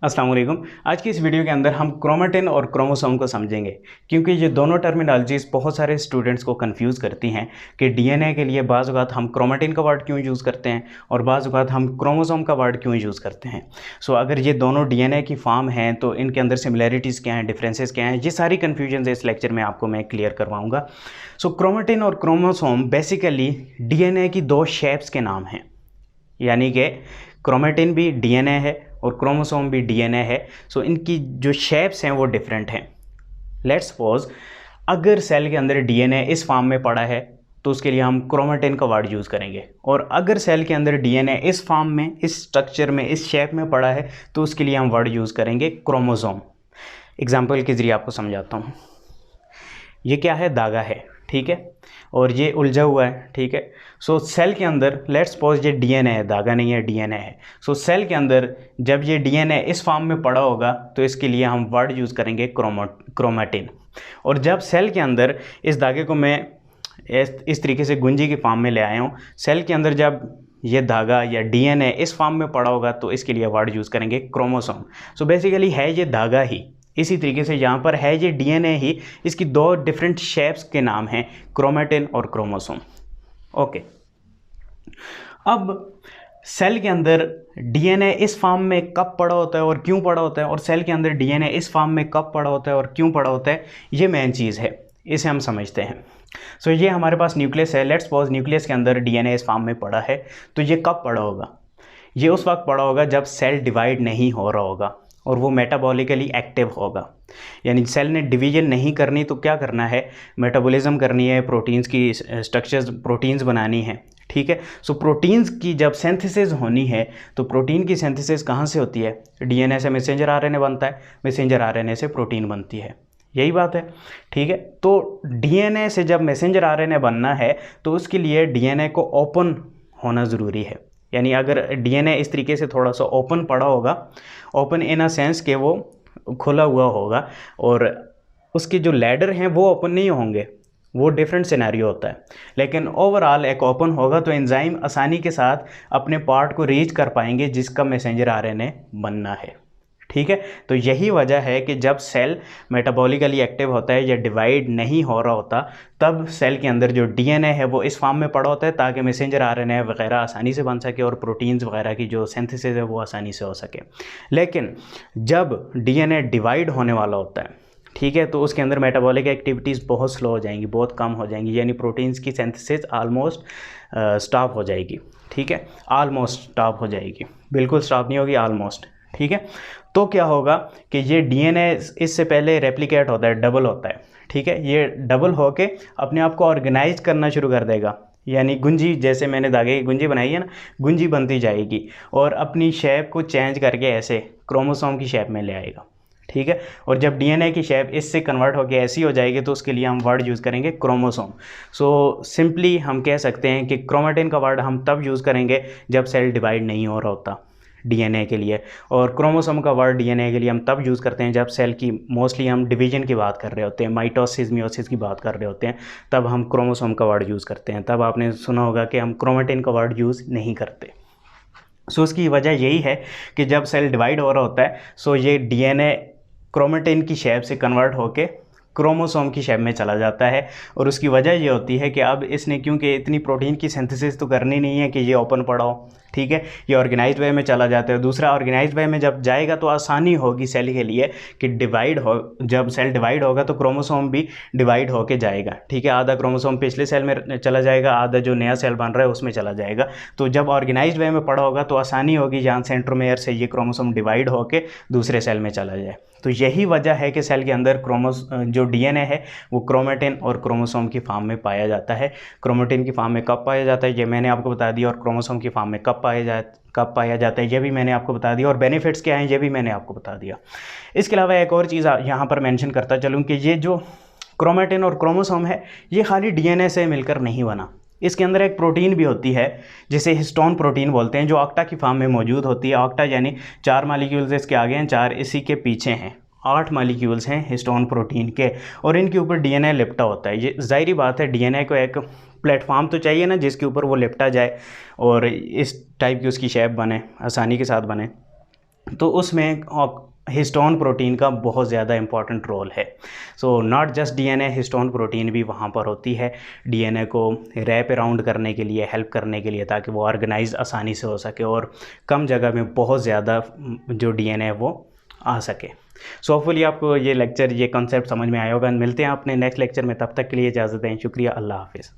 अस्सलाम वालेकुम। आज की इस वीडियो के अंदर हम क्रोमेटिन और क्रोमोसोम को समझेंगे, क्योंकि ये दोनों टर्मिनोलॉजीज़ बहुत सारे स्टूडेंट्स को कंफ्यूज करती हैं कि डीएनए के लिए बाज़ औक़ात हम क्रोमेटिन का वर्ड क्यों यूज़ करते हैं और बाज़ औक़ात हम क्रोमोसोम का वर्ड क्यों यूज़ करते हैं। अगर ये दोनों डीएनए की फॉर्म हैं तो इनके अंदर सिमिलैरिटीज़ क्या हैं, डिफरेंसेस क्या हैं, ये सारी कन्फ्यूजन इस लेक्चर में आपको मैं क्लियर करवाऊँगा। क्रोमेटिन और क्रोमोसोम बेसिकली डीएनए की दो शेप्स के नाम हैं, यानी कि क्रोमेटिन भी डीएनए है और क्रोमोसोम भी डीएनए है। इनकी जो शेप्स हैं वो डिफरेंट हैं। लेट्स सपोज अगर सेल के अंदर डीएनए इस फॉर्म में पड़ा है तो उसके लिए हम क्रोमेटिन का वर्ड यूज़ करेंगे, और अगर सेल के अंदर डीएनए इस फॉर्म में, इस स्ट्रक्चर में, इस शेप में पड़ा है तो उसके लिए हम वर्ड यूज़ करेंगे क्रोमोसोम। एग्जाम्पल के ज़रिए आपको समझाता हूँ। ये क्या है? धागा है, ठीक है, और ये उलझा हुआ है, ठीक है। सेल के अंदर लेट्स सपोज ये डीएनए है, धागा नहीं है, डीएनए है। सेल के अंदर जब ये डीएनए इस फॉर्म में पड़ा होगा तो इसके लिए हम वर्ड यूज़ करेंगे क्रोमेटिन। और जब सेल के अंदर इस धागे को मैं इस तरीके से गुंजी के फॉर्म में ले आया हूँ, सेल के अंदर जब ये धागा या डीएनए इस फॉर्म में पड़ा होगा तो इसके लिए वर्ड यूज़ करेंगे क्रोमोसोम। बेसिकली है ये धागा ही, इसी तरीके से यहाँ पर है ये डीएनए ही, इसकी दो डिफरेंट शेप्स के नाम हैं क्रोमेटिन और क्रोमोसोम। ओके, अब सेल के अंदर डीएनए इस फॉर्म में कब पड़ा होता है और क्यों पड़ा होता है, और सेल के अंदर डीएनए इस फॉर्म में कब पड़ा होता है और क्यों पड़ा होता है, ये मेन चीज़ है, इसे हम समझते हैं। ये हमारे पास न्यूक्लियस है। लेट्स सपोज न्यूक्लियस के अंदर डीएनए इस फॉर्म में पड़ा है, तो ये कब पड़ा होगा? ये उस वक्त पड़ा होगा जब सेल डिवाइड नहीं हो रहा होगा और वो मेटाबॉलिकली एक्टिव होगा, यानी सेल ने डिवीजन नहीं करनी तो क्या करना है? मेटाबॉलिज्म करनी है, प्रोटीन्स की स्ट्रक्चर्स, प्रोटीन्स बनानी है, ठीक है। प्रोटीन्स की जब सिंथेसिस होनी है तो प्रोटीन की सिंथेसिस कहाँ से होती है? डीएनए से मैसेंजर आरएनए बनता है, मैसेंजर आरएनए से प्रोटीन बनती है, यही बात है, ठीक है। तो डीएनए से जब मैसेंजर आरएनए बनना है तो उसके लिए डीएनए को ओपन होना ज़रूरी है, यानी अगर डीएनए इस तरीके से थोड़ा सा ओपन पड़ा होगा, ओपन इन अ सेंस कि वो खुला हुआ होगा, और उसके जो लैडर हैं वो ओपन नहीं होंगे, वो डिफरेंट सिनेरियो होता है। लेकिन ओवरऑल एक ओपन होगा तो एंजाइम आसानी के साथ अपने पार्ट को रीच कर पाएंगे जिसका मैसेंजर आरएनए बनना है, ठीक है। तो यही वजह है कि जब सेल मेटाबॉलिकली एक्टिव होता है या डिवाइड नहीं हो रहा होता, तब सेल के अंदर जो डीएनए है वो इस फॉर्म में पड़ा होता है ताकि मैसेंजर आरएनए वगैरह आसानी से बन सके और प्रोटीन्स वगैरह की जो सिंथेसिस है वो आसानी से हो सके। लेकिन जब डीएनए डिवाइड होने वाला होता है, ठीक है, तो उसके अंदर मेटाबॉलिक एक्टिविटीज़ बहुत स्लो हो जाएंगी, बहुत कम हो जाएंगी, यानी प्रोटीन्स की सिंथेसिस आलमोस्ट स्टॉप हो जाएगी, ठीक है। आलमोस्ट स्टॉप हो जाएगी, बिल्कुल स्टॉप नहीं होगी, आलमोस्ट, ठीक है। तो क्या होगा कि ये डीएनए इससे पहले रेप्लिकेट होता है, डबल होता है, ठीक है। ये डबल होके अपने आप को ऑर्गेनाइज करना शुरू कर देगा, यानी गुंजी, जैसे मैंने धागे की गुंजी बनाई है ना, गुंजी बनती जाएगी और अपनी शेप को चेंज करके ऐसे क्रोमोसोम की शेप में ले आएगा, ठीक है। और जब डीएनए की शेप इससे कन्वर्ट होकर ऐसी हो जाएगी तो उसके लिए हम वर्ड यूज़ करेंगे क्रोमोसोम। सिंपली हम कह सकते हैं कि क्रोमेटिन का वर्ड हम तब यूज़ करेंगे जब सेल डिवाइड नहीं हो रहा होता डीएनए के लिए, और क्रोमोसोम का वर्ड डीएनए के लिए हम तब यूज़ करते हैं जब सेल की मोस्टली हम डिवीजन की बात कर रहे होते हैं, माइटोसिस मियोसिस की बात कर रहे होते हैं, तब हम क्रोमोसोम का वर्ड यूज़ करते हैं। तब आपने सुना होगा कि हम क्रोमेटिन का वर्ड यूज़ नहीं करते। उसकी वजह यही है कि जब सेल डिवाइड हो रहा होता है ये डीएनए क्रोमेटिन की शेप से कन्वर्ट होके क्रोमोसोम की शेप में चला जाता है, और उसकी वजह ये होती है कि अब इसने, क्योंकि इतनी प्रोटीन की सिंथेसिस तो करनी नहीं है कि ये ओपन पड़ा हो, ठीक है, ये ऑर्गेनाइज्ड वे में चला जाता है। दूसरा, ऑर्गेनाइज्ड वे में जब जाएगा तो आसानी होगी सेल के लिए कि डिवाइड हो, जब सेल डिवाइड होगा तो क्रोमोसोम भी डिवाइड होके जाएगा, ठीक है। आधा क्रोमोसोम पिछले सेल में चला जाएगा, आधा जो नया सेल बन रहा है उसमें चला जाएगा। तो जब ऑर्गेनाइज्ड वे में पड़ा होगा तो आसानी होगी जहाँ सेंट्रोमेयर से ये क्रोमोसोम डिवाइड होके दूसरे सेल में चला जाए। तो यही वजह है कि सेल के अंदर जो डीएनए है वो क्रोमेटिन और क्रोमोसोम की फॉर्म में पाया जाता है। क्रोमेटिन की फॉर्म में कब पाया जाता है ये मैंने आपको बता दिया, और क्रोमोसोम की फॉर्म में कब पाया जाता है ये भी मैंने आपको बता दिया, और बेनिफिट्स क्या हैं ये भी मैंने आपको बता दिया। इसके अलावा एक और चीज़ यहाँ पर मेंशन करता चलूँ कि ये जो क्रोमेटिन और क्रोमोसोम है ये खाली डीएनए से मिलकर नहीं बना, इसके अंदर एक प्रोटीन भी होती है जिसे हिस्टोन प्रोटीन बोलते हैं, जो ऑक्टा की फॉर्म में मौजूद होती है। ऑक्टा यानी 4 मॉलिक्यूल्स इसके आगे हैं, 4 इसी के पीछे हैं, 8 मॉलिक्यूल्स हैं हिस्टोन प्रोटीन के, और इनके ऊपर डीएनए लिपटा होता है। ये ज़ाहिरी बात है, डीएनए को एक प्लेटफॉर्म तो चाहिए ना जिसके ऊपर वो लिपटा जाए और इस टाइप की उसकी शेप बने, आसानी के साथ बने। तो उसमें हिस्टोन प्रोटीन का बहुत ज़्यादा इंपॉर्टेंट रोल है। So not just DNA, histone protein भी वहाँ पर होती है डीएनए को रैप अराउंड करने के लिए, हेल्प करने के लिए, ताकि वो ऑर्गेनाइज आसानी से हो सके और कम जगह में बहुत ज़्यादा जो डीएनए है वो आ सके। सो होपफुली आपको ये लेक्चर, ये कॉन्सेप्ट समझ में आया होगा। मिलते हैं अपने नेक्स्ट लेक्चर में, तब तक के लिए इजाज़त दें। शुक्रिया, अल्लाह हाफिज़।